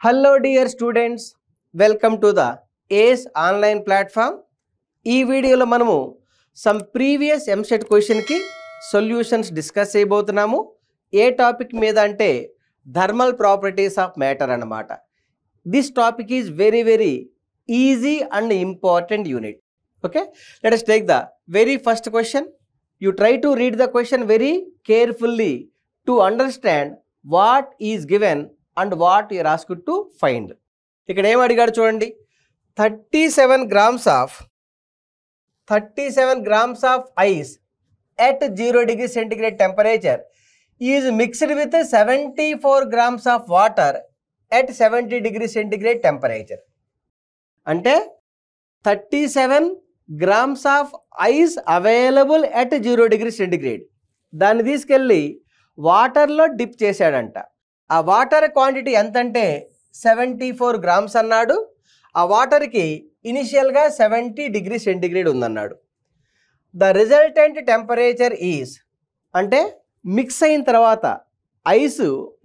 Hello dear students, welcome to the ACE online platform. ఈ వీడియోలో మనము some previous MSET question కి solutions discuss చేయబోతున్నాము. ఏ టాపిక్ మీద అంటే థర్మల్ ప్రాపర్టీస్ ఆఫ్ మ్యాటర్ అన్నమాట. This topic is very easy and important unit. Okay, let us take the very first question. You try to read the question very carefully to understand what is given and what you are asked to find. ఇక్కడ ఏం అడిగాడు చూడండి, 37 grams of ice at 0 degree centigrade temperature is mixed with 74 grams of water at 70 degree centigrade temperature. అంటే 37 grams of ice available at 0 degree centigrade. దాన్ని తీసుకెళ్ళి వాటర్లో dip చేశాడంట. ఆ వాటర్ క్వాంటిటీ ఎంత అంటే 74 గ్రామ్స్ అన్నాడు. ఆ వాటర్కి ఇనిషియల్గా 70 డిగ్రీ సెంటిగ్రేడ్ ఉందన్నాడు. ద రిజల్టెంట్ టెంపరేచర్ ఈజ్ అంటే మిక్స్ అయిన తర్వాత ఐస్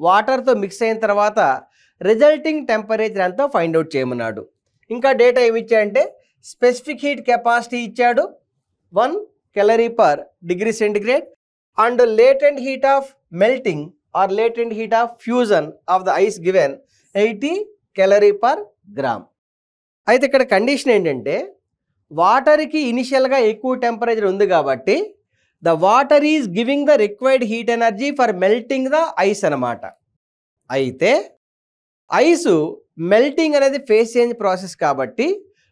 వాటర్తో మిక్స్ అయిన తర్వాత రిజల్టింగ్ టెంపరేచర్ ఎంతో ఫైండ్ అవుట్ చేయమన్నాడు. ఇంకా డేటా ఏమి ఇచ్చాడంటే స్పెసిఫిక్ హీట్ కెపాసిటీ ఇచ్చాడు 1 calorie per degree centigrade and latent heat of melting or latent heat of fusion of the ice given 80 calorie per gram. అయితే ఇక్కడ కండిషన్ ఏంటంటే వాటర్కి ఇనిషియల్గా ఎక్కువ టెంపరేచర్ ఉంది కాబట్టి the water is giving the required heat energy for melting the ice అన్నమాట. అయితే ఐసు మెల్టింగ్ అనేది ఫేజ్ చేంజ్ ప్రాసెస్ కాబట్టి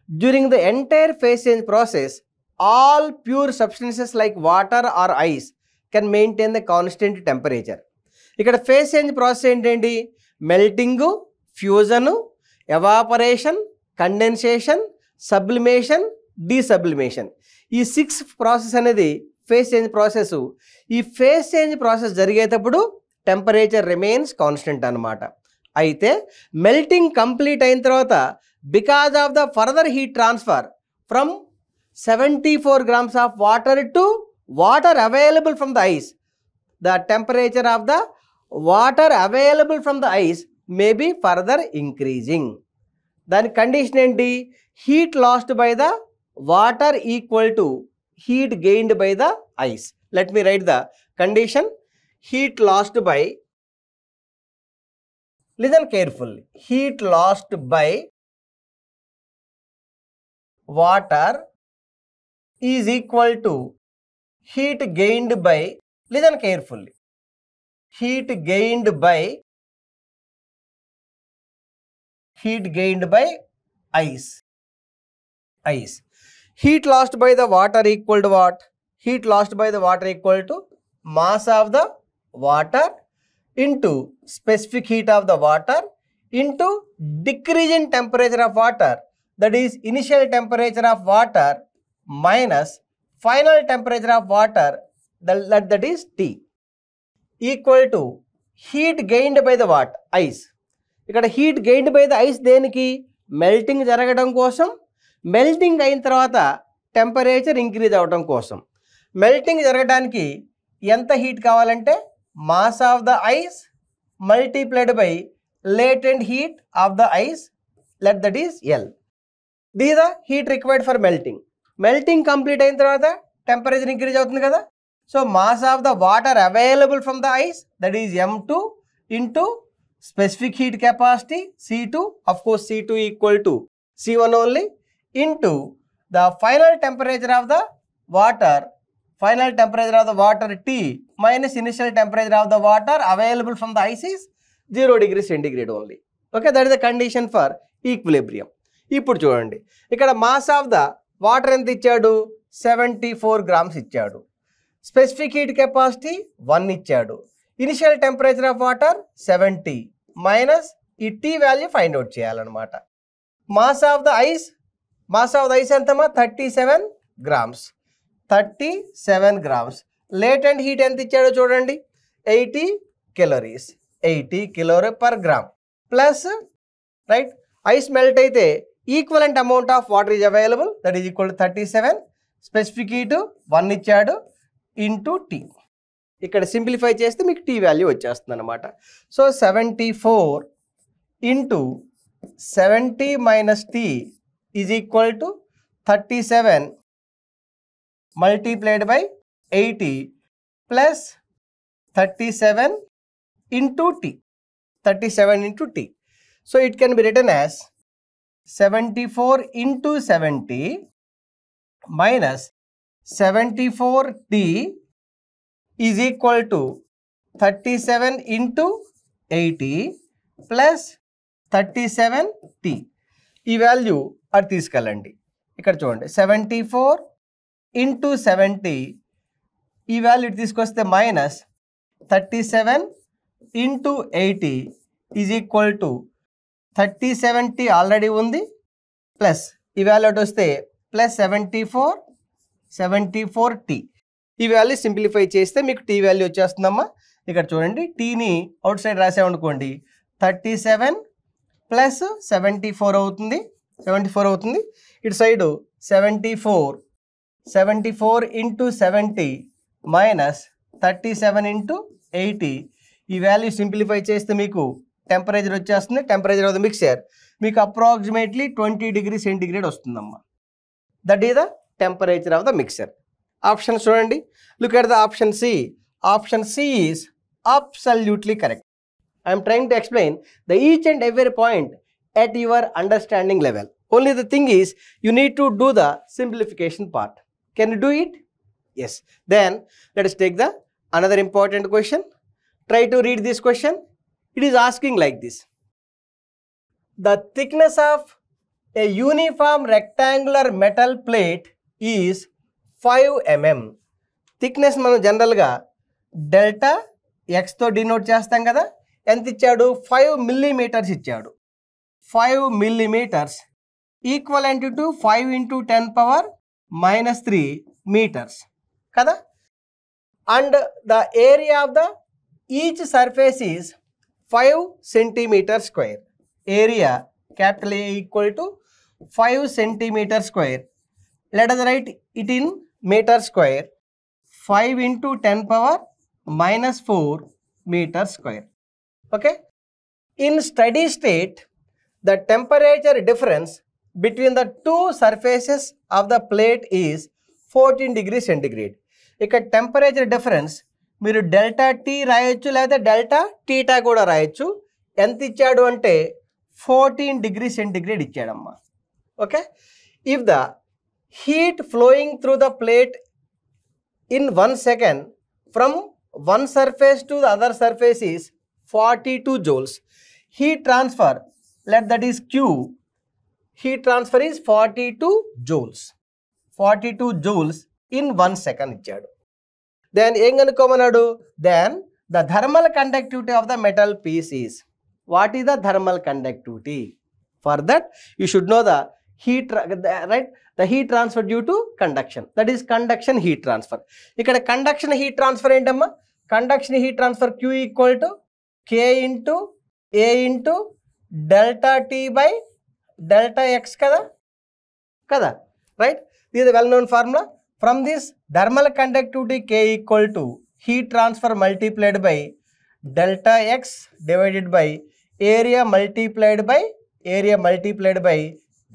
during the entire phase change process all pure substances like water or ice can maintain the constant temperature. ఇక్కడ phase change process ఏంటండి, melting, fusion, evaporation, condensation, sublimation, desublimation. ఈ 6 process అనేది phase change process. ఈ phase change process జరిగేటప్పుడు temperature remains constant అనమాట. అయితే melting complete అయిన తర్వాత because of the further heat transfer from 74 grams of water to water available from the ice, the temperature of the water available from the ice may be further increasing. దాని condition ఏంటి, heat last by the water equal to heat gained by the ice. Let me right the condition. Heat last by, listen carefully, heat last by water is equal to heat gained by, listen carefully, heat gained by ice. Heat lost by the water equal to what? Heat lost by the water equal to mass of the water into specific heat of the water into decrease in temperature of water, that is initial temperature of water minus final temperature of water, that is T, equal to heat gained by the what? Ice. ఇక్కడ heat gained by the ice దేనికి, melting జరగడం కోసం, melting అయిన తర్వాత temperature increase అవ్వడం కోసం. Melting జరగడానికి ఎంత హీట్ కావాలంటే mass of the ice multiplied by latent heat of the ice, let that is L. This the heat required for melting. Melting complete అయిన తర్వాత టెంపరేచర్ ఇంక్రీజ్ అవుతుంది కదా. So mass of the water available from the ice, that is M2 into specific heat capacity C2, of course C2 equal to C1 only, into the final temperature of the water, final temperature of the water T minus initial temperature of the water available from the ice is 0 degree centigrade only. Okay, that is the condition for equilibrium. ఇప్పుడు చూడండి, ఇక్కడ mass of the water ఎంత ఇచ్చాడు, 74 grams ఇచ్చాడు. Specific heat capacity 1 ఇచ్చాడు. Initial temperature of water 70 minus ఈ T value find out చేయాలన్నమాట. Mass of the ice ఎంతమా 37 grams. లేటెంట్ హీట్ ఎంత ఇచ్చాడో చూడండి, 80 calories, 80 calorie per gram plus right ice melt అయితే equivalent amount of water is available, that is equal to 37. Specific heat 1 ఇచ్చాడు into tea. ఇక్కడ simplify చేస్తే మీకు టీ వాల్యూ వచ్చేస్తుంది అనమాట. So 74 into 70 minus T is equal to 37 multiplied by 80 plus 37 into T. 37 into T. So it can be written as 74 into 70 minus 74T is equal to 37 into 80 plus 37T. ఈ value అది తీసుకెళ్ళండి. ఇక్కడ చూడండి 74 into 70 ఈ value తీసుకొస్తే minus 37 into 80 is equal to 37T already ఉంది plus ఈ value వస్తే ప్లస్ 74T. ఈ వాల్యూ సింప్లిఫై చేస్తే మీకు T వాల్యూ వచ్చేస్తుందమ్మా. ఇక్కడ చూడండి టీని అవుట్ సైడ్ రాసామనుకోండి 37 ప్లస్ 74 అవుతుంది. ఇటు సైడు 74 ఇంటూ 70 మైనస్ 37 ఇంటూ 80 ఈ వాల్యూ సింప్లిఫై చేస్తే మీకు టెంపరేచర్ వచ్చేస్తుంది. టెంపరేచర్ ఆఫ్ ద మిక్సర్ మీకు అప్రాక్సిమేట్లీ 20 డిగ్రీ సెంటిగ్రేడ్ వస్తుందమ్మా. That is the temperature of the mixer. Option చూడండి. Look at the option C. Option C is absolutely correct. I am trying to explain the each and every point at your understanding level. Only the thing is you need to do the simplification part. Can you do it? Yes. Then let us take the another important question. Try to read this question. It is asking like this. The thickness of a uniform rectangular metal plate is 5 mm. Thickness మనం జనరల్గా delta ఎక్స్తో denote చేస్తాం కదా. ఎంత ఇచ్చాడు? 5 millimeters ఇచ్చాడు. 5 millimeters equivalent to 5 into 10 power minus 3 meters కదా. And the area of the each surface is 5 centimeters square. Area capital A equal to 5 centimeters square. Let us write it in meter square. 5 into 10 power minus 4 meters square. Okay. In steady state, the temperature difference between the two surfaces of the plate is 14 degrees centigrade. ఇక్కడ temperature difference మీరు delta T రాయొచ్చు లేదా delta theta కూడా రాయొచ్చు. ఎంత ఇచ్చాడు అంటే 14 degrees centigrade ఇచ్చాడమ్మా. Okay. If the heat flowing through the plate in 1 second from one surface to the other surface is 42 joules. Heat transfer, let that is Q. Heat transfer is 42 joules. 42 joules in 1 second ఇచ్చాడు. Then ఏం కనుక్కోమన్నాడు? Then the thermal conductivity of the metal piece is. What is the thermal conductivity? For that you should know the heat, right? The heat transfer due to conduction. That is conduction heat transfer. ఇక్కడ conduction heat transfer ఏంటమ్మా? Conduction heat transfer Q equal to K into A into delta T by delta X కదా. Right? This is a well known formula. From this thermal conductivity K equal to heat transfer multiplied by delta X divided by area multiplied by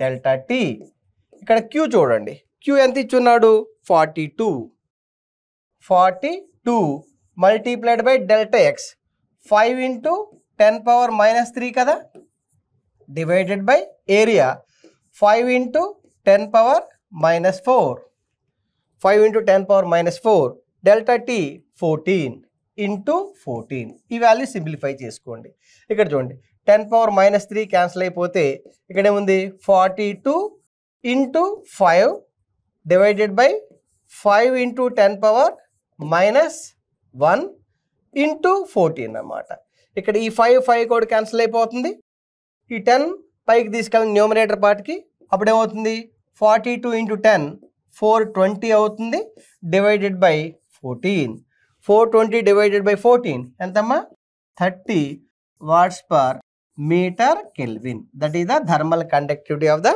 delta T. ఇక్కడ Q చూడండి. Q ఎంత ఇచ్చున్నాడు? 42 multiplied by delta X 5 into 10 power minus 3 కదా, divided by area 5 into 10 power minus 4. 5 into 10 power minus 4 delta T 14 into 14. ఈ value simplify చేసుకోండి. ఇక్కడ చూడండి 10 power minus 3 cancel అయిపోతే ఇక్కడ ఏముంది? 42 into 5 divided by 5 into 10 power minus 1 into 14 అన్నమాట. ఇక్కడ ఈ 5 కూడా క్యాన్సిల్ అయిపోతుంది. ఈ 10 పైకి తీసుకెళ్ళిన న్యూమరేటర్ పార్ట్కి అప్పుడు ఏమవుతుంది? 42 into 10 420 అవుతుంది, డివైడెడ్ బై 14. 420 divided by 14 ఎంతమ్మా? 30 watts per meter Kelvin. That is the thermal conductivity of the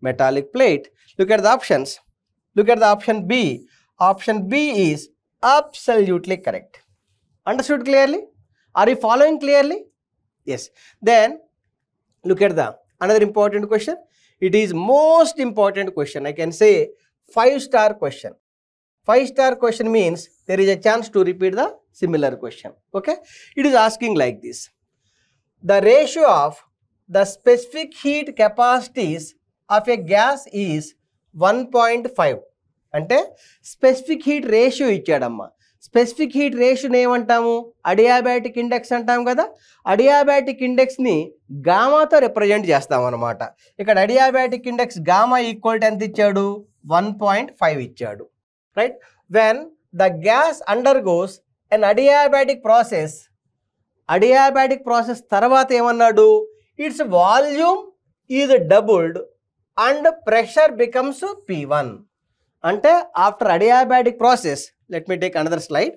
metallic plate. Look at the options. Look at the option B. Option B is absolutely correct. Understood clearly? Are you following clearly? Yes. Then Look at the another important question. It is most important question. I can say 5-star question. 5-star question means there is a chance to repeat the similar question. Okay. It is asking like this. The ratio of the specific heat capacities of a gas is 1.5. అంటే specific heat ratio ఇచ్చాడమ్మా. Specific heat రేషియోని ఏమంటాము? Adiabatic index అంటాం కదా. Adiabatic ఇండెక్స్ని గామాతో represent చేస్తాం అనమాట. ఇక్కడ adiabatic index gamma equal to ఎంత ఇచ్చాడు? 1.5 ఇచ్చాడు. Right. When the gas undergoes an adiabatic process తర్వాత ఏమన్నాడు? It's volume is doubled and pressure becomes P1. అంటే after adiabatic process, let me take another slide.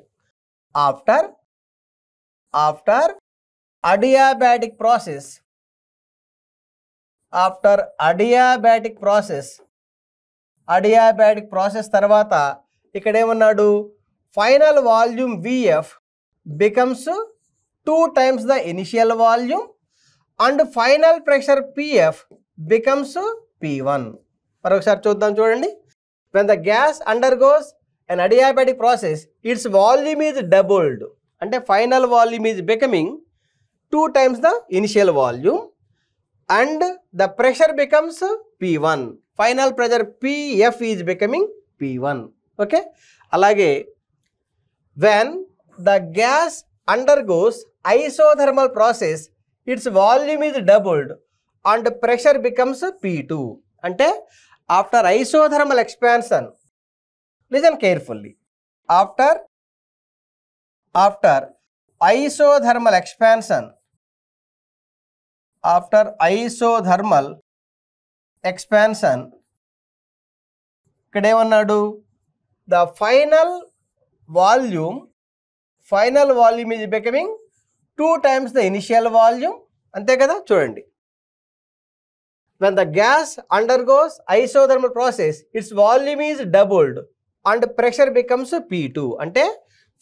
After adiabatic process తర్వాత ఇక్కడ ఏమన్నాడు? Final volume VF becomes 2 times the initial volume and final pressure PF becomes P1. మరొకసారి చూద్దాం చూడండి. When the gas undergoes an adiabatic process, its volume is doubled. అంటే final volume is becoming 2 times the initial volume and the pressure becomes P1. Final pressure PF is becoming P1. Okay. అలాగే when the gas undergoes isothermal process, its volume is doubled and pressure becomes P2. అంటే after isothermal expansion, listen carefully, after isothermal expansion ఇక్కడ ఏమన్నాడు? the final volume is becoming 2 times the initial volume. అంతే కదా. చూడండి. When the gas undergoes isothermal process, its volume is doubled and pressure becomes P2. అంటే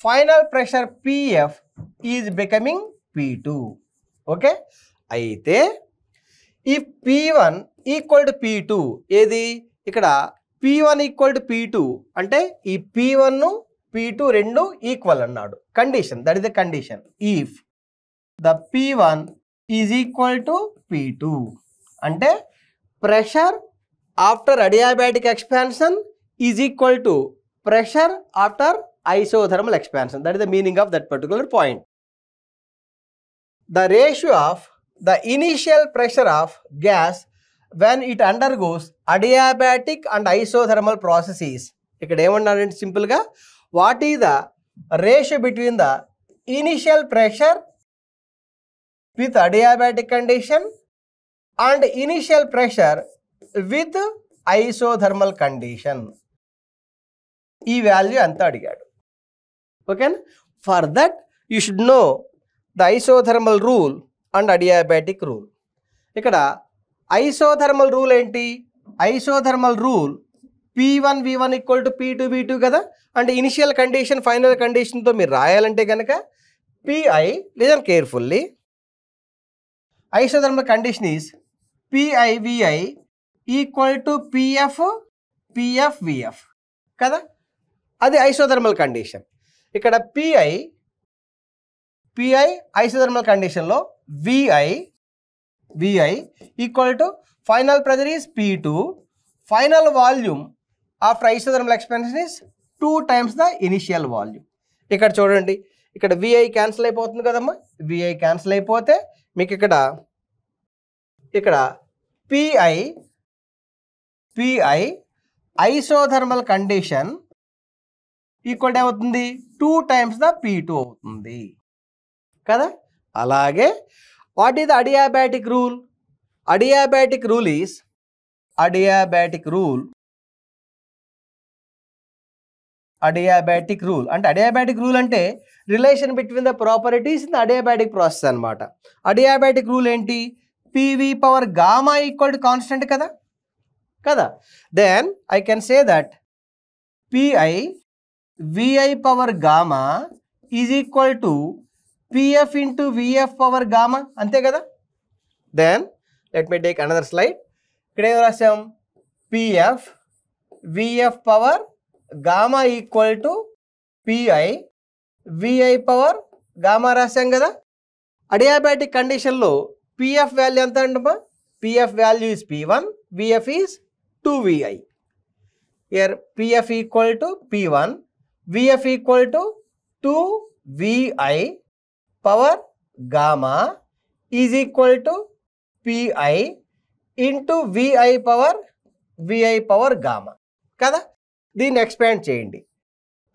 final pressure PF is becoming P2. Okay. అయితే ఈ P1 equal to P2 ఏది? ఇక్కడ P1 equal to P2 అంటే ఈ P1 P2 రెండు equal అన్నాడు. Condition, that is the condition. If the P1 is equal to P2 అంటే pressure after adiabatic expansion is equal to pressure after isothermal expansion. That is the meaning of that particular point. The ratio of the initial pressure of gas when it undergoes adiabatic and isothermal processes. ఇక్కడ ఏమన్నారంటే సింపుల్గా, what is the ratio between the initial pressure with adiabatic condition and initial pressure with isothermal condition. ఈ value ఎంత అడిగాడు. ఓకేనా. For that you should know the isothermal rule and adiabatic rule. ఇక్కడ isothermal rule ఏంటి? Isothermal rule P1 V1 equal to P2 V2 కదా. అంటే initial condition final కండిషన్తో మీరు రాయాలంటే కనుక PI, listen carefully, isothermal condition is PI VI equal to PF VF కదా. అది isothermal condition. ఇక్కడ PI ఐసోథర్మల్ కండిషన్లో VI equal to final pressure is P2, final volume after isothermal expansion is 2 times the initial volume. ఇక్కడ చూడండి, ఇక్కడ VI cancel అయిపోతుంది కదమ్మా. VI cancel అయిపోతే మీకు ఇక్కడ PI ఐసోథర్మల్ కండిషన్ ఈక్వల్ ఏమవుతుంది? 2 times ద P2 అవుతుంది కదా. అలాగే what is the adiabatic rule? Adiabatic rule అంటే అడియాబాటిక్ రూల్ అంటే relation between the properties in the adiabatic process అనమాట. అడియాబాటిక్ రూల్ ఏంటి? PV power gamma equal to constant కదా. Then I can say that PI VI power gamma is equal to PF into VF power gamma, అంతే కదా. Then let me take another slide. ఇక్కడ ఏం రాసాం, PF VF power gamma equal to PI VI power gamma రాసాం కదా. Adiabatic కండిషన్లో PF value ఎంత అంటమ్మా, PF value is P1, VF is 2VI. Here PF equal to P1, VF equal to 2VI power gamma is equal to PI into VI power gamma కదా. దీన్ని expand చేయండి.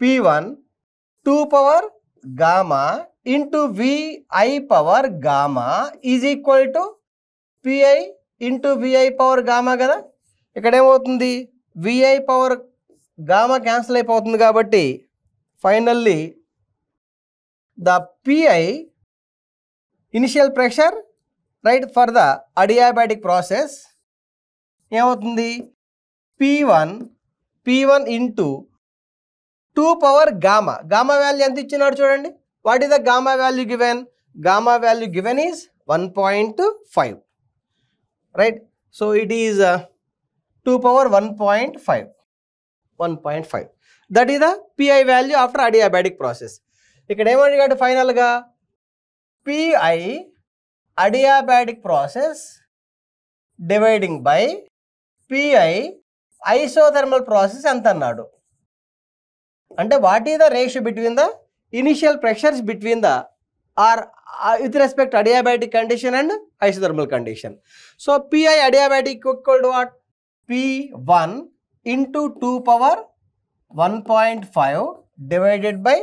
P1 2 power gamma into VI power gamma is equal to PI into VI power gamma కదా. ఇక్కడ ఏమవుతుంది, VI power gamma cancel అయిపోతుంది కాబట్టి finally the PI initial pressure right for the adiabatic process ఏమవుతుంది, P1 into 2 power gamma. Gamma value ఎంత ఇచ్చినాడు చూడండి. What is the gamma value given? Gamma value given is 1.5 right. So it is 2 power 1.5. That is the P I value after adiabatic process. ఇక్కడ ఏమడిగాడు ఫైనల్గా, P I adiabatic process dividing by P I isothermal process ఎంత అన్నాడు. అంటే what is the ratio between the initial pressures between the or with respect adiabatic condition and isothermal condition. So P I adiabatic equal to what, P1 into 2 power 1.5 divided by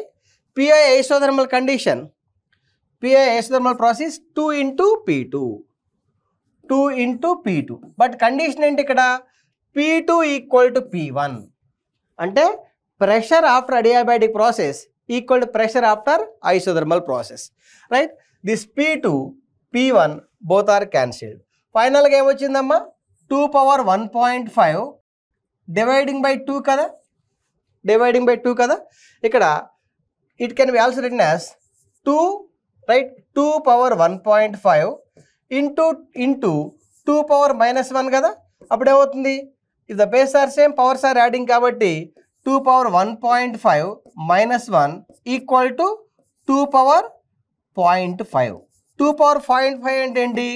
P I isothermal condition. P I isothermal process 2 into P2. But condition ఏంటి ఇక్కడ, P2 equal to P1. అంటే pressure after adiabatic process equal to pressure after isothermal process right. This P2 P1 both are cancelled. ఫైనల్గా ఏమొచ్చిందమ్మా, 2 power 1.5 dividing by 2 కదా. ఇక్కడ it can be also written as 2 right, 2 power 1.5 into 2 power -1 కదా. అప్పుడు ఏమవుతుంది, if the base are same powers are adding కాబట్టి 2 power 1.5 -1 equal to 2 power 0.5. 2 power 0.5 అంటే ఏంటి,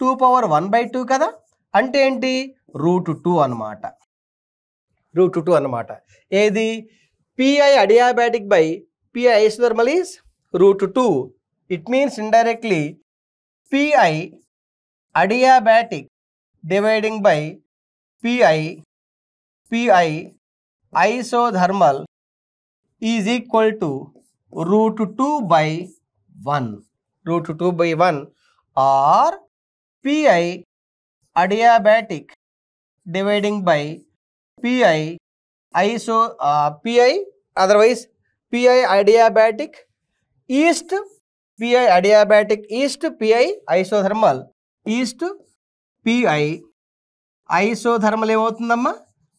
2 పవర్ 1/2 కదా. అంటే ఏంటి, √2 అన్నమాట. ఏది, pi adiabatic by P I isothermal is √2. It means indirectly pi adiabatic dividing by pi isothermal is equal to √2/1 or PI adiabatic dividing by PI otherwise PI adiabatic east PI isothermal east PI isothermal ఏమవుతుందమ్మా,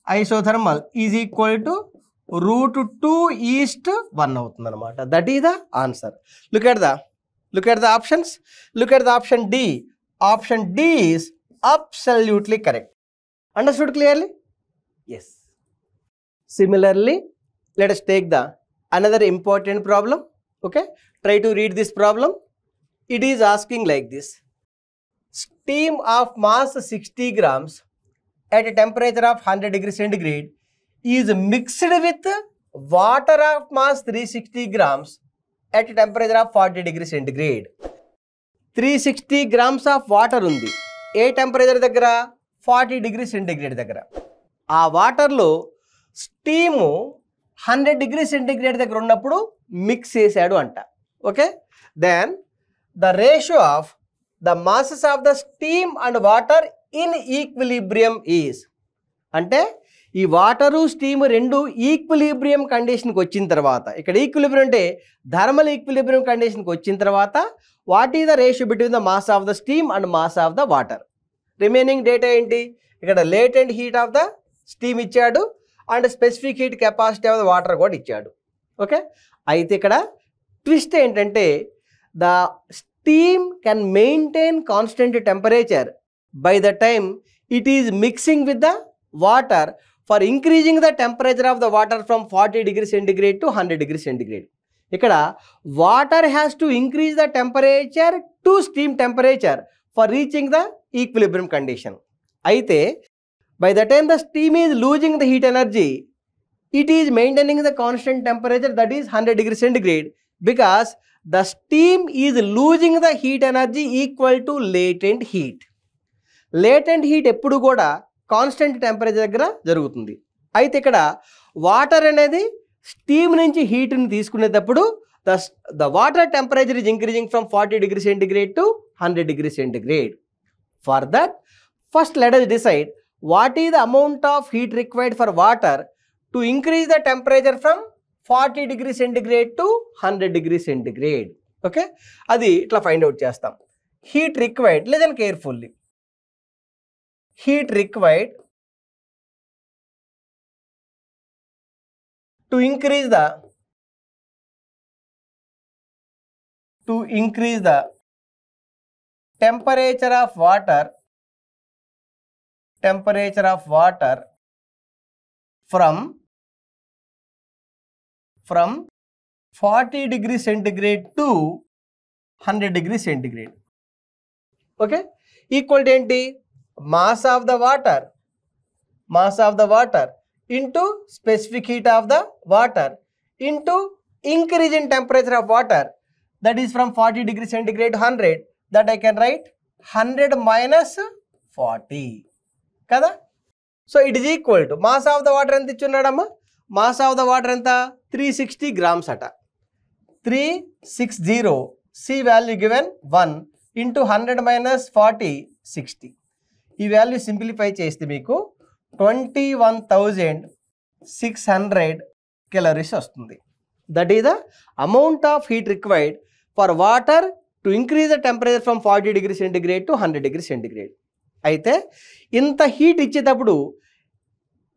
isothermal is equal to √2:1 అవుతుంది అనమాట. That is the answer. Look at the options. Look at the option D. Option D is absolutely correct. Understood clearly? Yes. Similarly let us take the another important problem. Okay, try to read this problem. It is asking like this: steam of mass 60 grams at a temperature of 100 degrees centigrade is mixed with water of mass 360 grams at a temperature of 40 degrees centigrade. 360 grams of water ఉంది ఏ temperature దగ్గర, 40 degrees centigrade దగ్గర. ఆ వాటర్లో steam 100 degrees centigrade దగ్గర ఉన్నప్పుడు mix చేశాడు అంట. Okay, then the ratio of the masses of the steam and water in equilibrium is, అంటే ఈ వాటరు స్టీము రెండు ఈక్విలిబ్రియం కండిషన్కి వచ్చిన తర్వాత, ఇక్కడ ఈక్విలిబ్రియం అంటే థర్మల్ ఈక్విలిబ్రియం కండిషన్కి వచ్చిన తర్వాత what is the ratio between the mass of the steam and mass of the water. Remaining data ఏంటి, ఇక్కడ latent heat of the steam ఇచ్చాడు and specific heat capacity of the water కూడా ఇచ్చాడు. Okay, అయితే ఇక్కడ ట్విస్ట్ ఏంటంటే the steam can maintain constant temperature by the time it is mixing with the water for increasing the temperature of the water from 40 degrees centigrade to 100 degrees centigrade. ఇక్కడ water has to increase the temperature to steam temperature for reaching the equilibrium condition. అయితే by the time the steam is losing the heat energy, it is maintaining the constant temperature, that is 100 degrees centigrade, because the steam is losing the heat energy equal to latent heat. Latent heat ఎప్పుడు కూడా constant temperature దగ్గర జరుగుతుంది. అయితే ఇక్కడ water అనేది steam నుంచి హీట్ని తీసుకునేటప్పుడు the water temperature is increasing from 40 degrees centigrade to 100 degrees centigrade. For that, first let us decide what is the amount of heat required for water to increase the temperature from 40 degrees centigrade to 100 degrees centigrade. Okay, అది ఇట్లా find out చేస్తాం. Heat required, listen carefully. Heat required to increase the temperature of water from 40 degrees centigrade to 100 degrees centigrade. Okay, equal to ఏంటి? mass of the water into specific heat of the water into increase in temperature of water, that is from 40 degrees centigrade to 100, that I can write 100 minus 40 kada. So it is equal to mass of the water enta ichunnadamma, mass of the water enta 360 grams ata, 360, C value given 1 into 100 minus 40 60. ఈ value simplify చేస్తే మీకు 21,600 calories వస్తుంది. That is the amount of heat required for water to increase the temperature from 40 degrees centigrade to 100 degrees centigrade. అయితే ఇంత heat ఇచ్చేటప్పుడు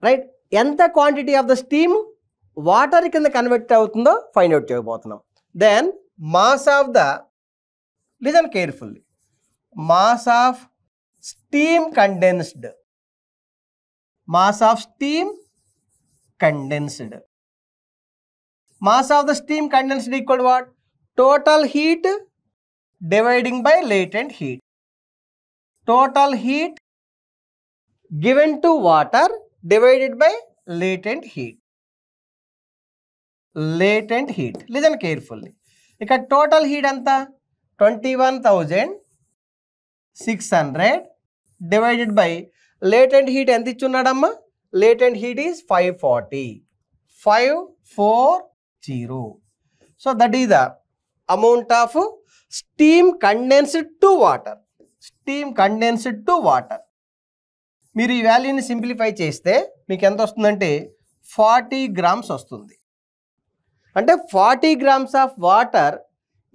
right ఎంత quantity of the steam water కింద convert అవుతుందో ఫైండ్ అవుట్ చేయబోతున్నాం. Then mass of the, listen carefully, mass of steam condensed, mass of steam condensed, mass of the steam condensed equal to what? Total heat dividing by latent heat, total heat given to water divided by latent heat, listen carefully. ఇక్కడ total heat ఎంత? 21,600 divided by latent heat ఎంత ఇచ్చున్నాడమ్మా? latent heat is 540. So that is the amount of steam condensed to water. మీరు ఈ వాల్యూని simplify చేస్తే మీకు ఎంత వస్తుందంటే 40 grams వస్తుంది. అంటే 40 grams of water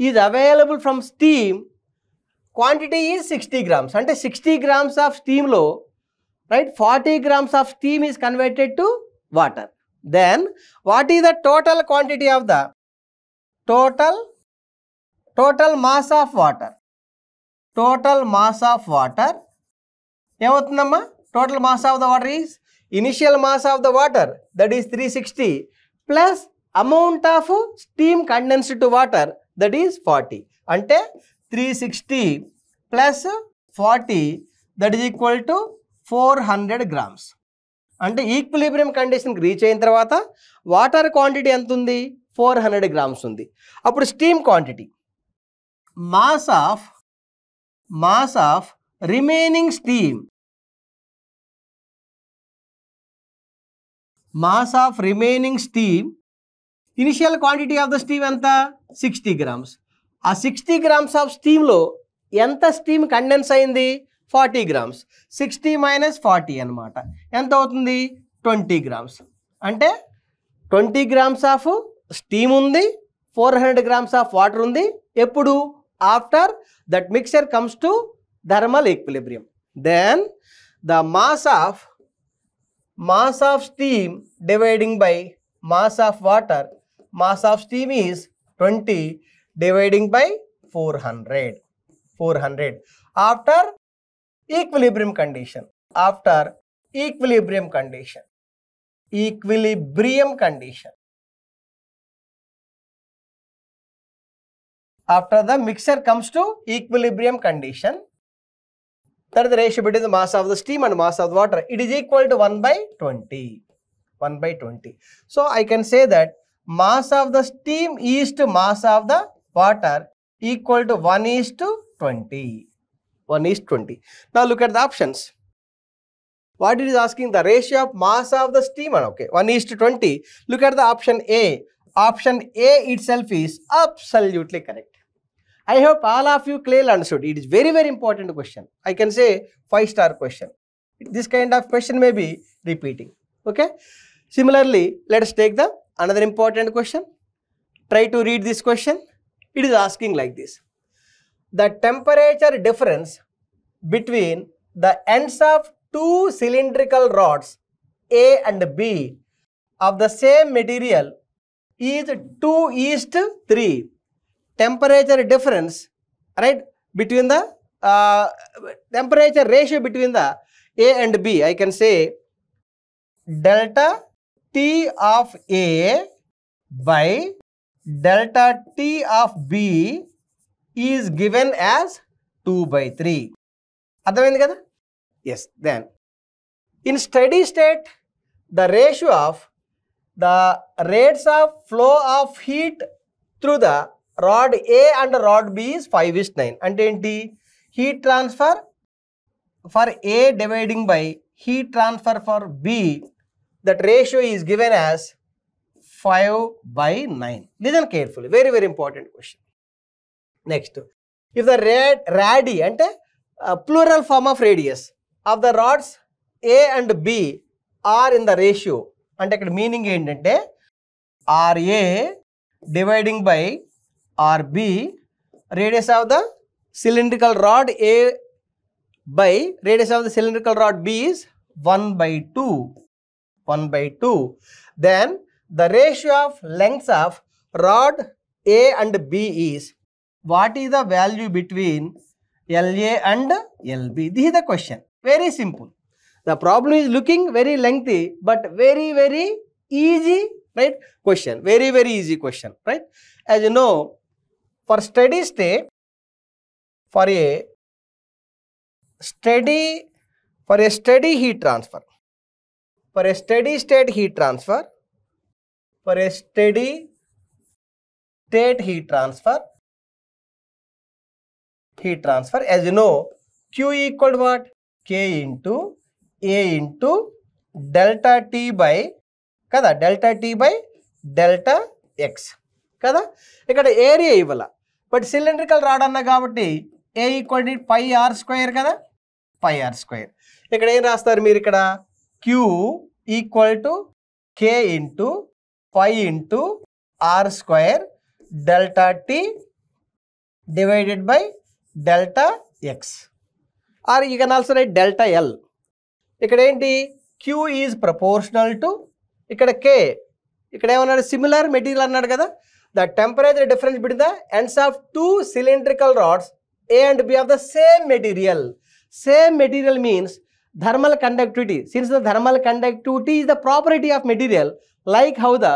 is available from steam. Quantity is 60 grams. అంటే 60 grams of steam లో right 40 grams of steam is converted to water. Then what is the total quantity of the total mass of water? Total mass of water ఏమవుతుందమ్మా? Total mass of the water is initial mass of the water, that is 360, plus amount of steam condensed to water, that is 40. అంటే 360 plus 40, that is equal to 400 grams. అంటే equilibrium కండిషన్కి reach అయిన తర్వాత water quantity ఎంత ఉంది? 400 grams ఉంది. అప్పుడు steam quantity, mass of remaining steam, initial quantity of the steam ఎంత? 60 grams. ఆ 60 grams ఆఫ్ స్టీమ్లో ఎంత స్టీమ్ కండెన్స్ అయింది? 40 grams. 60 minus 40 అనమాట. ఎంత అవుతుంది? 20 grams. అంటే 20 grams ఆఫ్ స్టీమ్ ఉంది, 400 grams ఆఫ్ వాటర్ ఉంది. ఎప్పుడు? After that mixture comes to thermal equilibrium. Then the mass of steam dividing by mass of water, mass of steam is 20 dividing by 400. After equilibrium condition. After equilibrium condition. Equilibrium condition. After the mixture comes to equilibrium condition, that is the ratio between the mass of the steam and mass of the water. It is equal to 1/20. 1/20. So I can say that mass of the steam is to mass of the water equal to 1:20. 1:20. Now look at the options. What it is asking, the ratio of mass of the steam, okay, 1:20. Look at the option A. Option A itself is absolutely correct. I hope all of you clearly understood. It is very, very important question. I can say 5-star question. This kind of question may be repeating. Okay. Similarly, let us take the another important question. Try to read this question. It is asking like this. The temperature difference between the ends of two cylindrical rods A and B of the same material is 2:3. Temperature difference, right, between the temperature ratio between the A and B, I can say delta T of A by delta T of B is given as 2/3. అర్థమైంది కదా? Yes. Then in steady state, the ratio of the rates of flow of heat through the rod A and rod B is 5:9. అంటే ఏంటి? Heat transfer for A dividing by heat transfer for B, that ratio is given as 5/9. Listen carefully. Very, very important question. Next, if the radii అంటే plural form of radius of the rods A and B are in the ratio, అంటే ఇక్కడ meaning ఏంటంటే RA dividing by RB, radius of the cylindrical rod A by radius of the cylindrical rod B is 1/2. 1/2. Then the ratio of lengths of rod A and B is, what is the value between LA and LB? This is the question. Very simple. The problem is looking very lengthy, but very, very easy, right? Question. Very, very easy question, right? As you know, for steady state, for a steady heat transfer, for a steady state heat transfer, for a steady state heat transfer, as you know, Q equal to what? K into A into delta T by kada, delta T by delta X కదా. ఇక్కడ area ఇవ్వాల, but cylindrical rod అన్నా కాబట్టి A equal to πr² కదా, πr². ఇక్కడ ఏం రాస్తారు మీరు? ఇక్కడ Q equal to K into π into r² delta T divided by delta X, or you can also write delta L. ఇక్కడ ఏంటి? Q ఈజ్ ప్రపోర్షనల్ టు ఇక్కడ K. ఇక్కడ ఏమన్నాడు? సిమిలర్ మెటీరియల్ అన్నాడు కదా. The temperature difference between the ends of two cylindrical rods A and B of the same material. Same material means thermal conductivity. Since the thermal conductivity is the property of material, like how the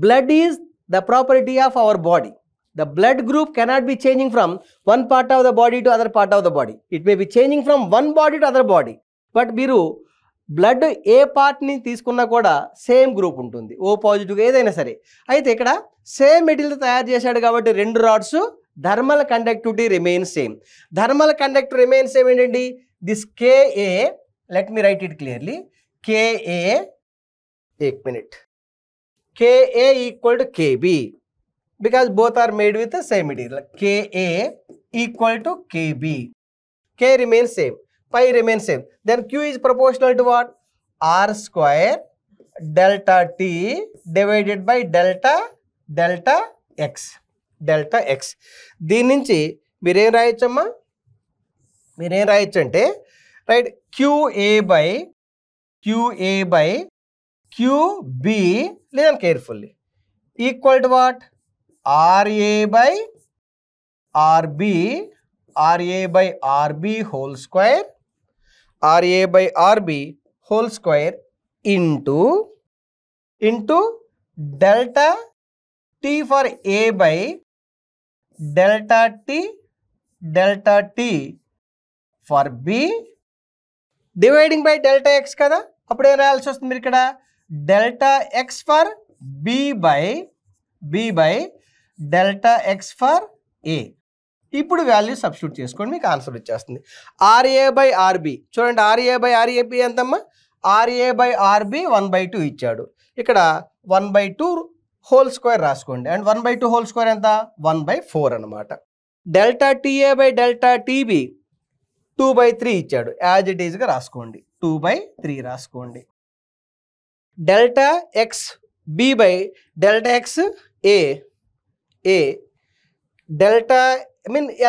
blood is the property of our body. The blood group cannot be changing from one part of the body to other part of the body. It may be changing from one body to other body. But మీరు blood ఏ పార్ట్ని తీసుకున్నా కూడా same group ఉంటుంది, O positive ఏదైనా సరే. అయితే ఇక్కడ same material తయారు చేశాడు కాబట్టి రెండు rods thermal conductivity remains same. Thermal conductivity remains same ఏంటండి? This KA, let me write it clearly. KA, एक मिनट, KA equal to KB because both are made with the same material. KA equal to KB. K remains same, pi remains same. Then Q is proportional to what? R² delta T divided by delta X. Delta X. దీని నుంచి మీరేం రాయొచ్చమ్మా? మీరేం రాయొచ్చు అంటే right QA by QB, listen carefully, equal to what? RA by RB whole square RA by RB whole square into delta T for A by delta T for B dividing by delta x కదా. అప్పుడు ఏం రాయాల్సి వస్తుంది మీరు ఇక్కడ delta x for B by delta x for A. ఇప్పుడు value substitute చేసుకోండి, మీకు ఆన్సర్ వచ్చేస్తుంది. RA by RB చూడండి, RA by RAB ఎంతమ్మా? RA by RB 1/2 ఇచ్చాడు. ఇక్కడ 1/2 హోల్ స్క్వేర్ రాసుకోండి. అండ్ 1/2 హోల్ స్క్వేర్ ఎంత? 1/4 అనమాట. Delta TA by delta TB 2/3 ఇచ్చాడు. యాజ్ ఇట్ ఈజ్గా రాసుకోండి, 2/3 రాసుకోండి. Delta XB by delta XA delta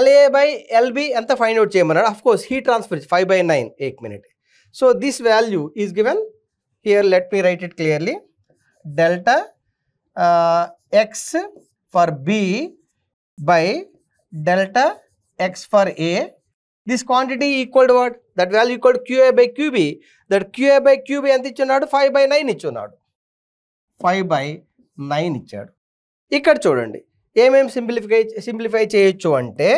LA by LB ఎంత ఫైండ్ అవుట్ చేయమన్నాడు. Of course heat transfer 5/9 1 minute. So this value is given here. Let me write it clearly. Delta x for B by delta x for A. This quantity equal to what? That value equal to QA by QB. That QA by QB ఎంత ఇచ్చున్నాడు? 5/9 ఇచ్చున్నాడు. 5/9 ఇచ్చాడు. ఇక్కడ చూడండి ఏమేమి simplify చేయొచ్చు అంటే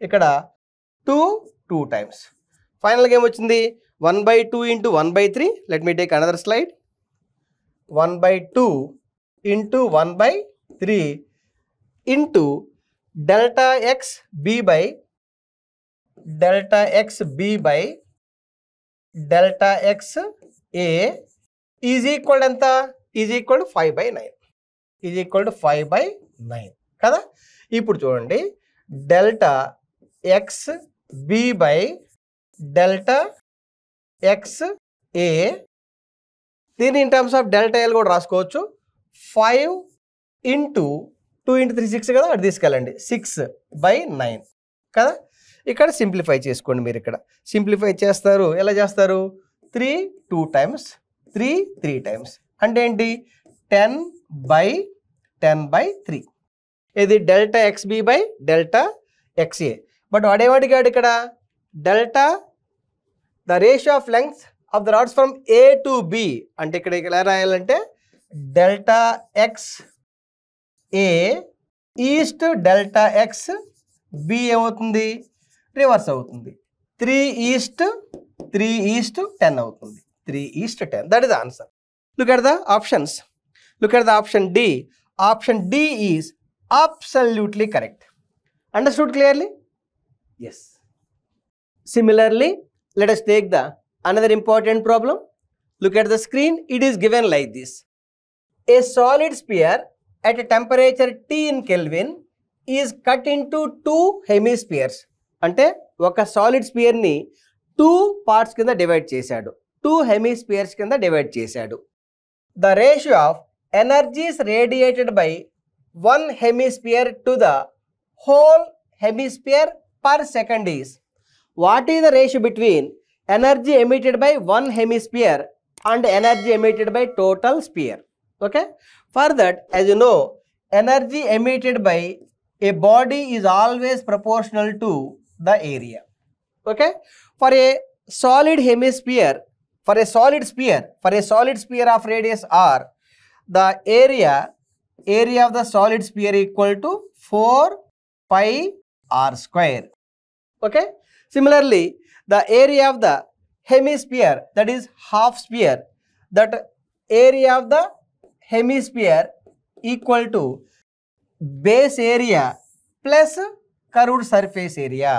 ఇక్కడ 2 times. ఫైనల్గా ఏమొచ్చింది? 1/2 into 1/3. Let me take another slide. 1/2 into 1/3 into delta XB by delta XA is equal to ఎంత? Is equal to 5/9. Is equal to 5/9 కదా. ఇప్పుడు చూడండి delta XB by delta XA దీన్ని in terms of delta L కూడా రాసుకోవచ్చు. 5 into 2 into 3 6 కదా, అది తీసుకెళ్ళండి 6/9 కదా. ఇక్కడ సింప్లిఫై చేసుకోండి. మీరు ఇక్కడ సింప్లిఫై చేస్తారు. ఎలా చేస్తారు? 3 2 times 3 3 times అంటే ఏంటి? 10/3. ఇది delta XB by delta XA. But వాడేమడిగాడు ఇక్కడ? Delta the ratio of length of the rods from A to B అంటే ఇక్కడ ఎలా రాయాలంటే delta XA is to delta XB ఏమవుతుంది? రివర్స్ అవుతుంది. 3 ఈస్ట్ 10 అవుతుంది. 3 is to 10. That is the answer. Look at the options. Look at the option D. Option D is absolutely correct. Understood clearly? Yes. Similarly, let us take the another important problem. Look at the screen. It is given like this. A solid sphere at a temperature T in Kelvin is cut into 2 hemispheres. అంటే ఒక solid spear ని 2 parts కింద divide చేశాడు. 2 hemispheres కింద divide చేశాడు. The ratio of energies radiated by one hemisphere to the whole hemisphere per second is. What is the ratio between energy emitted by one hemisphere and energy emitted by total sphere? Okay. For that, as you know, energy emitted by a body is always proportional to the area. Okay. For a solid hemisphere, for a solid sphere of radius r, the area of the solid sphere equal to 4 pi r square. Okay. Similarly, the area of the hemisphere, that is half sphere, that area of the hemisphere equal to base area plus curved surface area.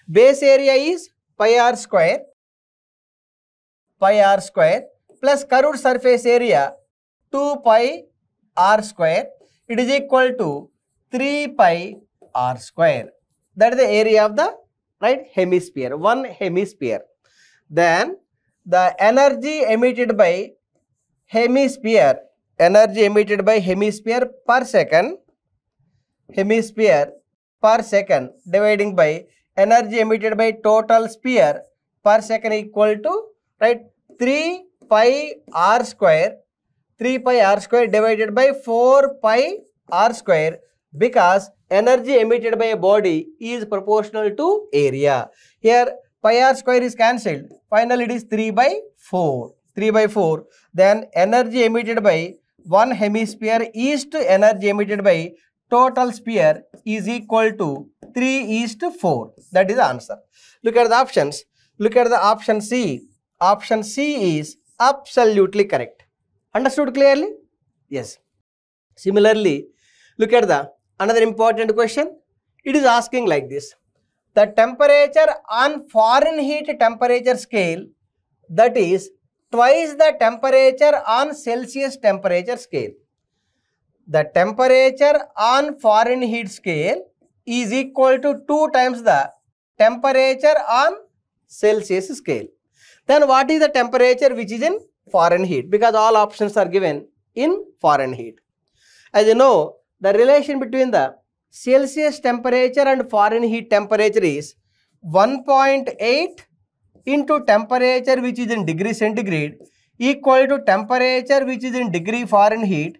Base area is pi r square plus curved surface area 2 pi r square. It is equal to 3 pi r square. That is the area of the right hemisphere, one hemisphere. Then the energy emitted by hemisphere per second dividing by energy emitted by total sphere per second equal to right 3 pi r square divided by 4 pi r square, because energy emitted by a body is proportional to area. Here pi r square is cancelled. Finally, it is 3 by 4. 3 by 4. Then energy emitted by one hemisphere is to energy emitted by total sphere is equal to 3:4. That is the answer. Look at the options. Look at the option C. Option C is absolutely correct. Understood clearly? Yes. Similarly, look at the another important question. It is asking like this. The temperature on Fahrenheit temperature scale, that is twice the temperature on Celsius temperature scale. The temperature on Fahrenheit scale is equal to 2 times the temperature on Celsius scale. Then what is the temperature which is in Fahrenheit? Because all options are given in Fahrenheit. As you know, the relation between the Celsius temperature and Fahrenheit temperature is 1.8 into temperature which is in degree centigrade equal to temperature which is in degree Fahrenheit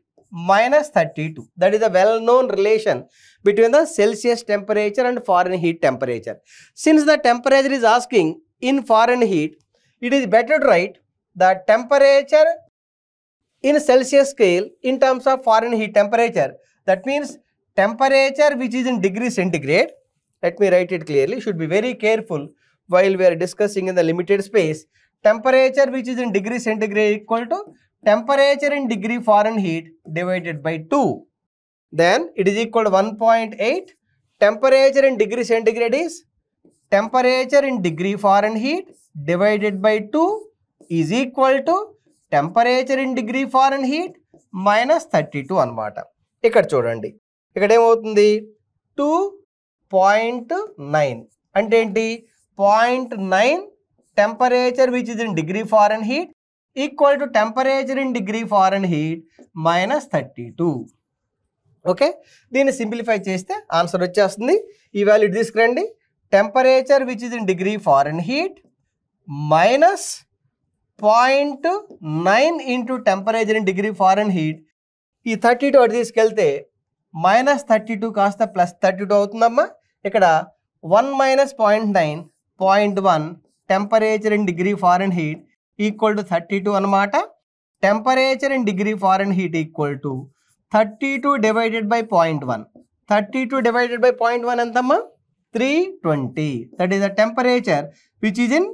minus 32. That is a well-known relation between the Celsius temperature and Fahrenheit temperature. Since the temperature is asking in Fahrenheit, it is better to write the temperature in Celsius scale in terms of Fahrenheit temperature. That means temperature which is in degree centigrade. Let me write it clearly. Should be very careful while we are discussing in the limited space. Temperature which is in degree centigrade equal to temperature in degree Fahrenheit divided by 2. Then it is equal to 1.8. Temperature in degree centigrade is temperature in degree Fahrenheit divided by 2 is equal to temperature in degree Fahrenheit minus 32 అనమాట. ఇక్కడ చూడండి, ఇక్కడ ఏమవుతుంది 2.9 అంటే ఏంటి 0.9 temperature which is in degree Fahrenheit equal to temperature in degree Fahrenheit minus 32. Okay, దీన్ని simplify చేస్తే answer వచ్చేస్తుంది. ఈ వాల్యూ తీసుకురండి. Temperature which is in degree Fahrenheit minus 0.9 into temperature in degree Fahrenheit. ఈ 32 అటు తీసుకెళ్తే మైనస్ 32 కాస్త ప్లస్ 32 అవుతుందమ్మా. ఇక్కడ 1 minus 0.9 0.1 temperature in degree Fahrenheit equal to 32 అనమాట. Temperature in degree Fahrenheit equal to 32 divided by 0.1. 32 divided by 0.1 ఎంతమ్మా 320. That is the temperature which is in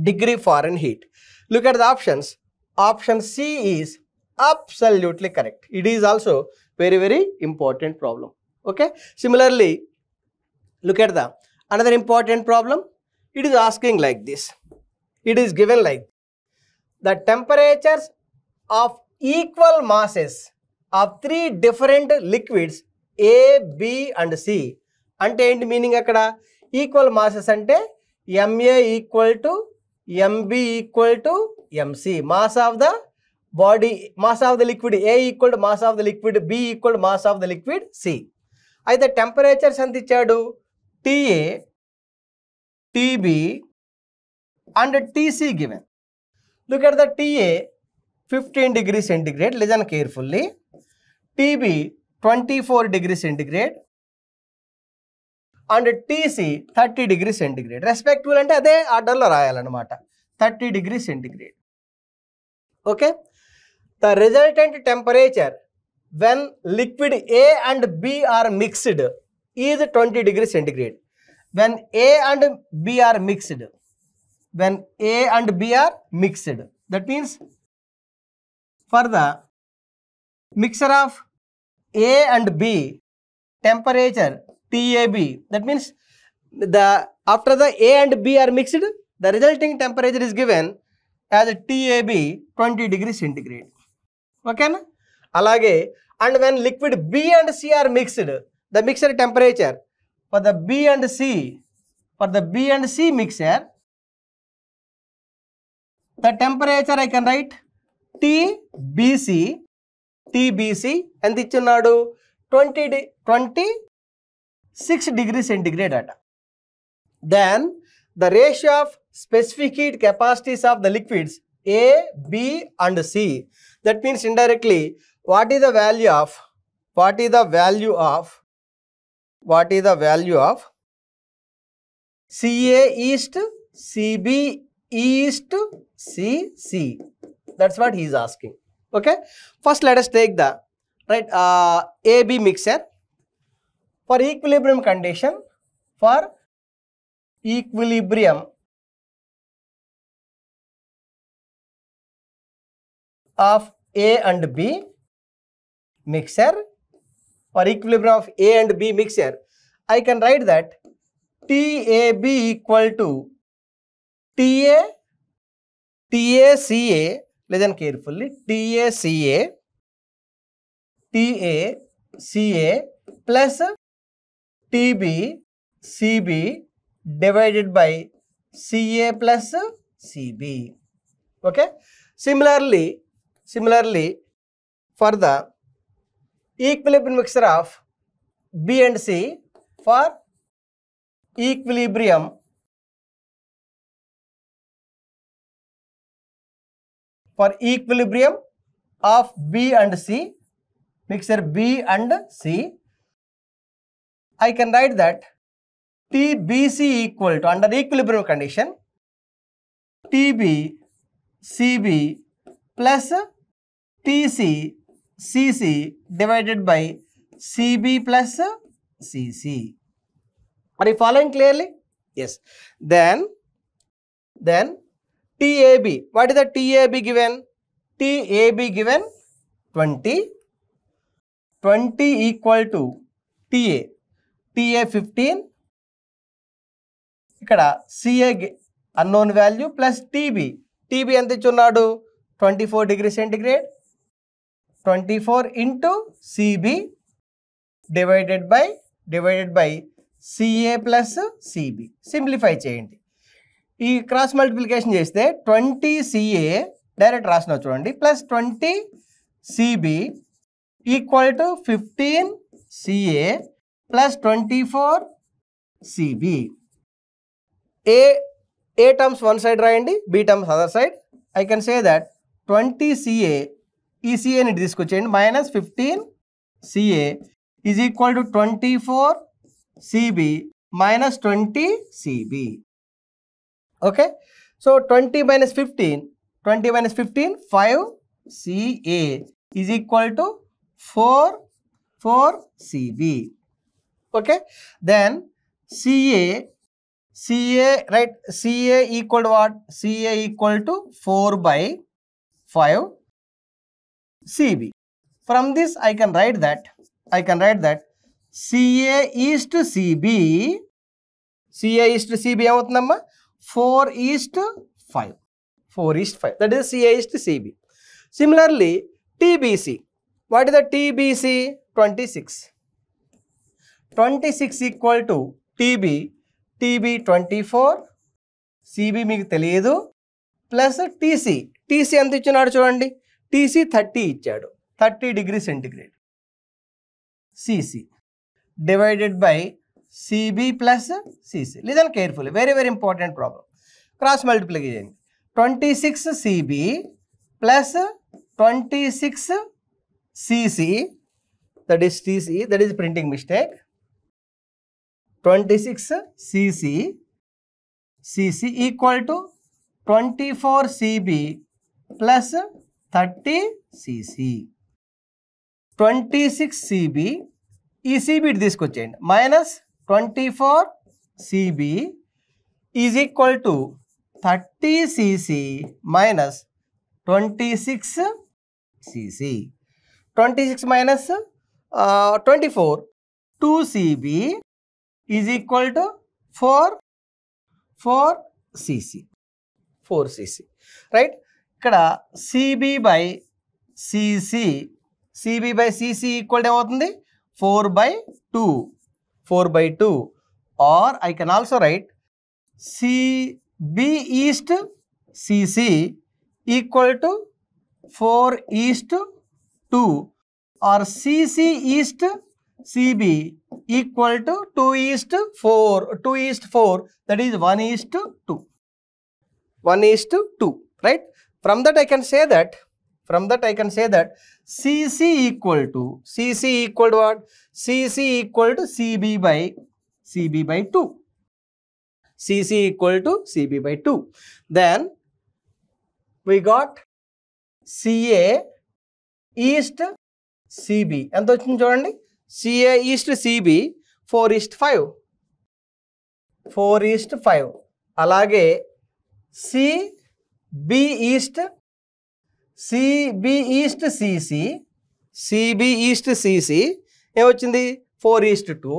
degree Fahrenheit. Look at the options. Option C is absolutely correct. It is also very important problem. Okay. Similarly, look at the another important problem. It is asking like this. It is given like the temperatures of equal masses of 3 different liquids A, B and C. అంటే ఏంటి meaning అక్కడ equal masses అంటే MA equal to MB equal to MC. Mass of the body, mass of the liquid A equal to mass of the liquid B equal to mass of the liquid C. అయితే temperatures ఎంత ఇచ్చాడు TA, TB and TC given. Look at the TA 15 degree centigrade, listen carefully. TB 24 degree centigrade and TC 30 degree centigrade. Respectful అంటే అదే ఆర్డర్లో రాయాలన్నమాట. 30 degree centigrade. Okay. The resultant temperature when liquid A and B are mixed is 20 degree centigrade. When A and B are mixed, when A and B are mixed, that means for the mixture of A and B temperature TAB, that means the after the A and B are mixed, the resulting temperature is given as TAB 20 degree centigrade. Okay na? Alage, and when liquid B and C are mixed, the mixture temperature for the B and C, for the B and C mixture, the temperature I can write TBC ఎంత ఇచ్చున్నాడు 26 degree centigrade అట. Then the ratio of specific heat capacities of the liquids A, B and C. That means indirectly what is the value of CA East, CB East, CC. That's what he is asking. Okay. First, let us take the AB mixture. For equilibrium condition, for equilibrium of A and B mixture, for equilibrium of A and B mixture, I can write that TAB equal to TACA, listen carefully, TACA plus TBCB divided by CA plus CB. Okay. Similarly, for the equilibrium mixture of B and C, for equilibrium of B and C, mixture B and C, I can write that TBC equal to, under equilibrium condition, TBCB plus TCCC divided by CB plus CC. Are you following clearly? Yes. Then TAB. What is the TAB given? TAB given 20. 20 equal to TA 15. Ikkada CA unknown value plus TB ఎంత ఇచ్చున్నాడు 24 degree centigrade, 24 into CB divided by CA plus CB. Simplify చేయండి. ఈ cross multiplication చేస్తే 20 CA direct రాసిన చూడండి plus 20 CB equal to 15 CA plus 24 CB. A terms one side రాయండి, B terms other side. I can say that 20 CA, ఈ CA ని తీసుకొచ్చేయండి, minus 15 CA is equal to 24 CB minus 20 CB. Okay. So 20 minus 15, 5 CA is equal to 4 CB. Okay. Then CA, right, CA equal to what? CA equal to 4 by 5 CB. From this I can write that CA is to CB ఏమవుతుందమ్మా 4:5. That is CA is to CB. Similarly TBC, what is the TBC? 26 equal to TB 24, CB మీకు తెలియదు, plus TC ఎంత ఇచ్చినాడు చూడండి, TC 30 ఇచ్చాడు, 30 degree centigrade, CC divided by CB plus CC. Listen carefully, very important problem. Cross multiplication, 26 CB plus 26 CC, that is TC, that is printing mistake. 26 CC equal to 24 CB plus 30 CC. 26 CB, ఈ CB తీసుకొచ్చేయండి, minus 24 CB is equal to 30 CC minus 26 CC. 26 minus 24, 2 CB is equal to 4 CC. Right? Ikkada CB by CC equal to ఏమవుతుంది 4/2, or I can also write CB east CC equal to 4:2, or CC east CB equal to 2:4, that is 1:2. Right? From that I can say that CC equal to what? CC equal to CB by 2. Cc equal to Cb by 2. Then we got Ca is to C B ఎంత వచ్చింది చూడండి. C A is to C B 4:5 4:5. అలాగే C B is to C C C B is to C C ఏమొచ్చింది 4:2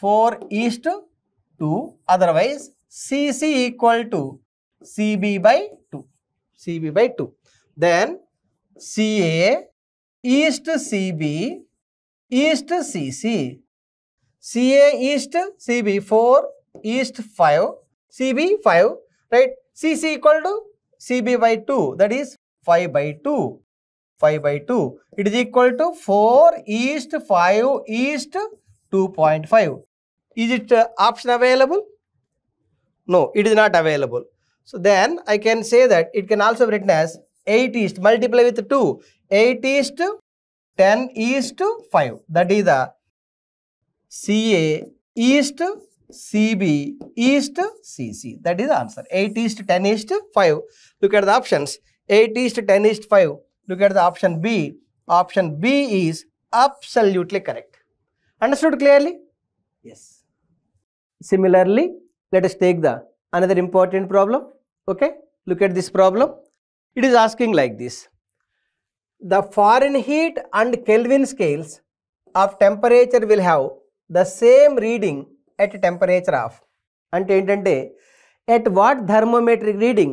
4:2. Otherwise C C equal to C B by 2. Then CA east CB east CC. CA east CB 4 east 5 CB 5, right? CC equal to CB by 2, that is 5 by 2. It is equal to 4 east 5 east 2.5. Is it option available? No, it is not available. So then I can say that it can also be written as 8 east, multiply with 2, 8 east 10:5. That is the CA east CB east CC. That is the answer. 8 east 10:5. Look at the options. 8 east 10:5. Look at the option B. Option B is absolutely correct. Understood clearly? Yes. Similarly, let us take the another important problem. Okay, look at this problem. It is asking like this. The Fahrenheit and Kelvin scales of temperature will have the same reading at temperature of. అంటే ఏంటంటే at what thermometric reading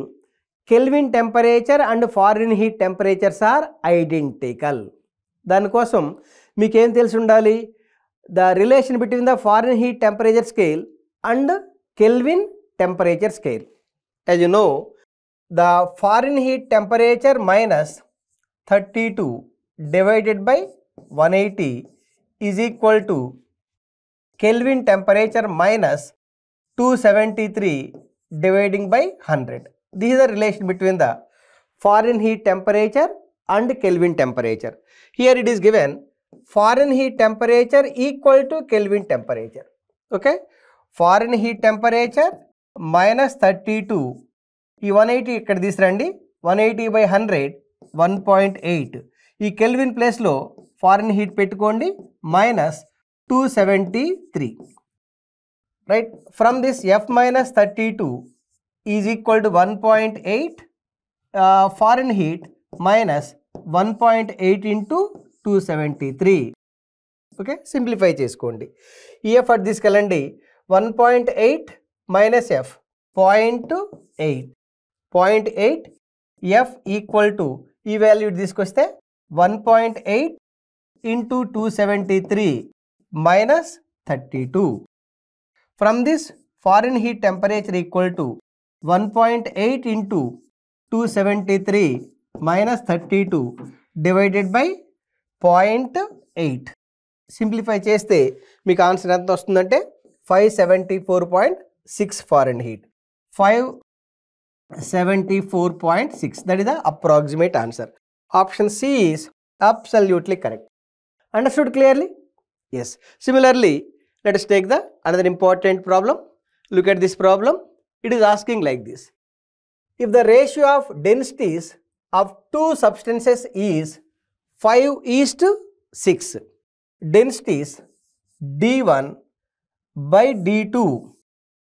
Kelvin temperature and Fahrenheit temperatures are identical. దానికోసం మీకేం తెలిసి ఉండాలి? The relation between the Fahrenheit temperature scale and Kelvin temperature scale. As you know, the Fahrenheit temperature minus 32 divided by 180 is equal to Kelvin temperature minus 273 dividing by 100. This is the relation between the Fahrenheit temperature and Kelvin temperature. Here it is given Fahrenheit temperature equal to Kelvin temperature. Okay, Fahrenheit temperature minus 32. ఈ 180 ఇక్కడ తీసురండి. 180 by 100 1.8. ఈ kelvin ప్లేస్లో foreign heat పెట్టుకోండి minus 273. Right, from this F minus 32 is equal to 1.8 foreign heat minus 1.8 into 273. Okay, simplify చేసుకోండి. EF at తీసుకెళ్ళండి. 1.8 minus F 0.8. 0.8 F equal to ఈ value తీసుకొస్తే 1.8 into 273 minus 32. From this foreign heat temperature equal to 1.8 into 273 minus 32 divided by 0.8. Simplify చేస్తే మీకు answer ఎంత వస్తుందంటే 574.6 foreign heat. 574.6. That is the approximate answer. Option C is absolutely correct. Understood clearly? Yes. Similarly, let us take the another important problem. Look at this problem. It is asking like this. If the ratio of densities of two substances is 5:6, densities D1 by D2,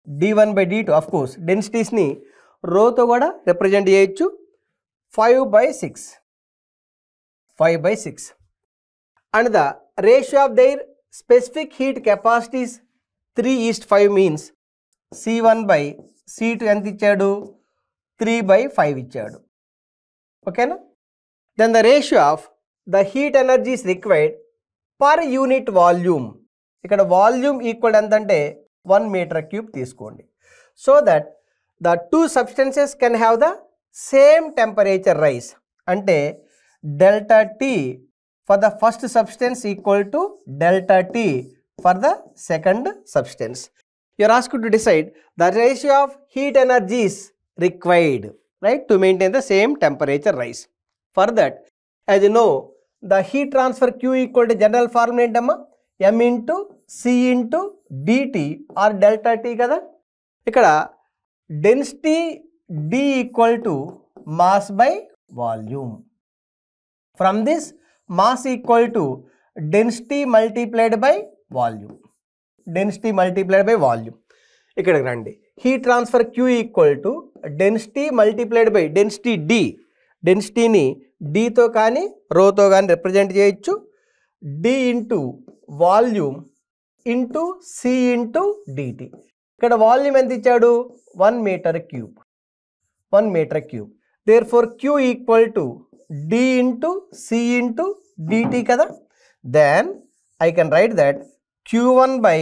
D1 by D2, of course densities ni రో తో కూడా represent చేయొచ్చు. 5/6 and the ratio of their specific heat capacities 3:5 means C1 by C2 ఎంత ఇచ్చాడు? 3/5 ఇచ్చాడు. ఓకేనా? then the ratio of the heat energy is required per unit volume. ఇక్కడ volume equal ఎంత అంటే 1 మీటర్ క్యూబ్ తీసుకోండి. So that the two substances can have the same temperature rise. అంటే delta T for the first substance equal to delta T for the second substance. You are asked to decide the ratio of heat energies required, right, to maintain the same temperature rise. For that, as you know, the heat transfer Q equal to general formula ఏంటమ్మా? M into C into dt or delta t కదా. ఇక్కడ density d equal to mass by volume. From this mass equal to density multiplied by volume. Density multiplied by volume. ఇక్కడికి రండి. Heat transfer Q equal to density multiplied by density D. డెన్సిటీని Dతో కానీ రోతో కానీ represent చేయొచ్చు. D into volume into C into dt. ఇక్కడ volume ఎంత ఇచ్చాడు? 1 metre cube. 1 metre cube. Therefore Q equal to D into C into dt కదా. Then I can write that Q1 by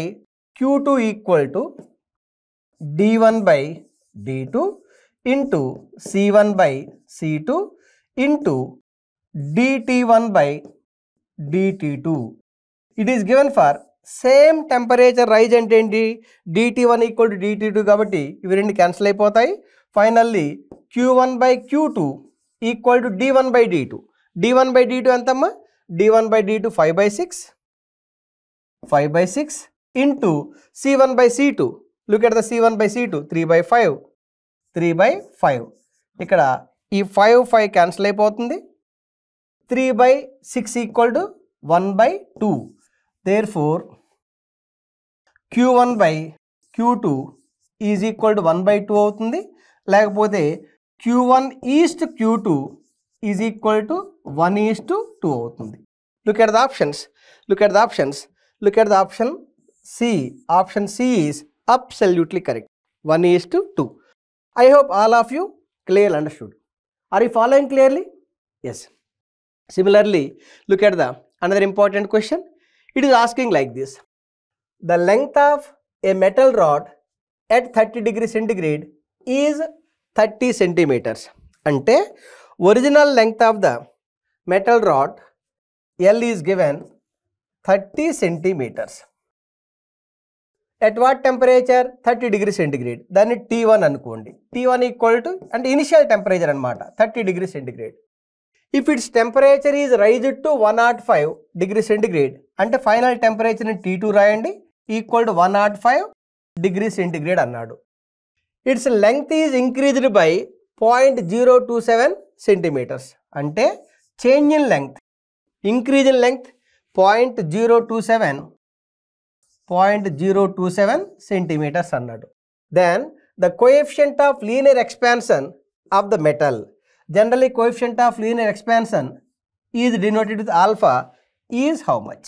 Q2 equal to d1 by d2 into c1 by c2 into dt1 by dt2. It is given for same temperature rise అంటే ఏంటి? dt1 equal to dt2 కాబట్టి ఇవి రెండు cancel అయిపోతాయి. Finally q1 by q2 equal to d1 by d2. d1 by d2 ఎంతమ్మా? d1 by d2 5 by 6 into c1 by c2. Look at the c1 by c2 3 by 5. 3 by 5. ఇక్కడ ఈ 5 cancel అయిపోతుంది. 3 by 6 equal to 1 by 2. Therefore q1 by q2 is equal to 1 by 2 అవుతుంది. లేకపోతే q1 is to q2 is equal to 1 is to 2 అవుతుంది. Look at the options. Look at the options. Look at the option C. Option C is absolutely correct. 1:2. I hope all of you clearly understood. Are you following clearly? Yes. Similarly, look at the another important question. It is asking like this. The length of a metal rod at 30 degrees centigrade is 30 centimeters. Ante original length of the metal rod L is given 30 centimeters. At what temperature? 30 degrees centigrade. దాన్ని T1 అనుకోండి. T1 equal to అంటే initial temperature అనమాట 30 degrees centigrade. If it's temperature is raised to 105 degrees centigrade అంటే final టెంపరేచర్ని T2 రాయండి equal to 105 degrees centigrade అన్నాడు. It's length is increased by 0.027 centimeters అంటే change in length, increase in length 0.027 centimeters అన్నాడు. Then the coefficient of linear expansion of the metal. Generally coefficient of linear expansion is denoted with alpha is how much?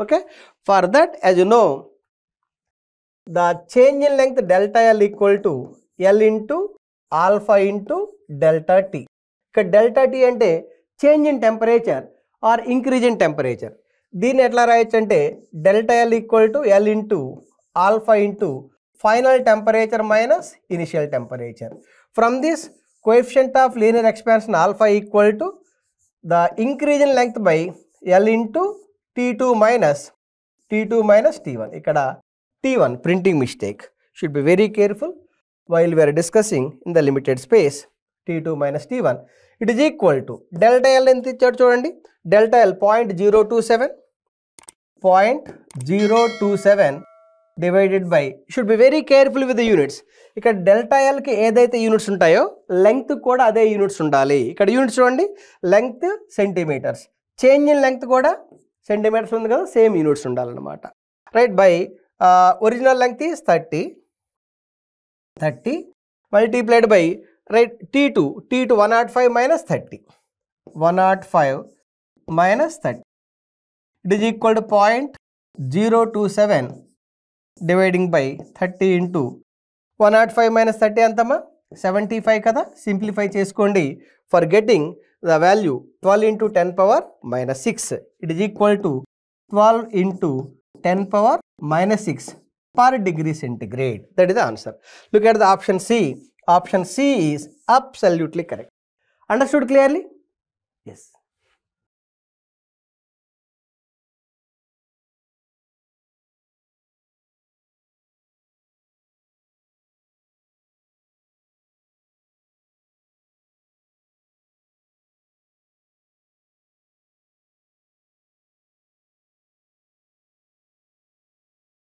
Okay. For that, as you know, the change in length delta L equal to L into alpha into delta T. ఇక్కడ delta T అంటే change in temperature or increase in temperature. దీన్ని ఎట్లా రాయొచ్చు అంటే delta L equal to L into alpha into final temperature minus initial temperature. From this coefficient of linear expansion alpha equal to the increase in length by L into T2 minus T1. ఇక్కడ T1 printing mistake. Should be very careful while we are discussing in the limited space. T2 minus T1. It is equal to delta L ఎంత ఇచ్చాడు చూడండి. Delta L 0.027 divided by, should be very careful with the units. ఇక్కడ delta ఎల్కి ఏదైతే units ఉంటాయో length కూడా అదే units ఉండాలి. ఇక్కడ యూనిట్స్ చూడండి, length centimetres, change in length కూడా సెంటీమీటర్స్ ఉంది కదా, సేమ్ యూనిట్స్ ఉండాలన్నమాట. Right. By original length is 30 multiplied by right T2 105 minus 30. 105 minus 30. It is equal to 0.027 dividing by 30 into 105 minus 30 ఎంతమ్మా? 75 కదా. సింప్లిఫై చేసుకోండి. For getting the value 12 into 10 power minus 6. It is equal to 12 into 10 power minus 6 per degree centigrade. That is the answer. Look at the option C. Option C is absolutely correct. Understood clearly? Yes.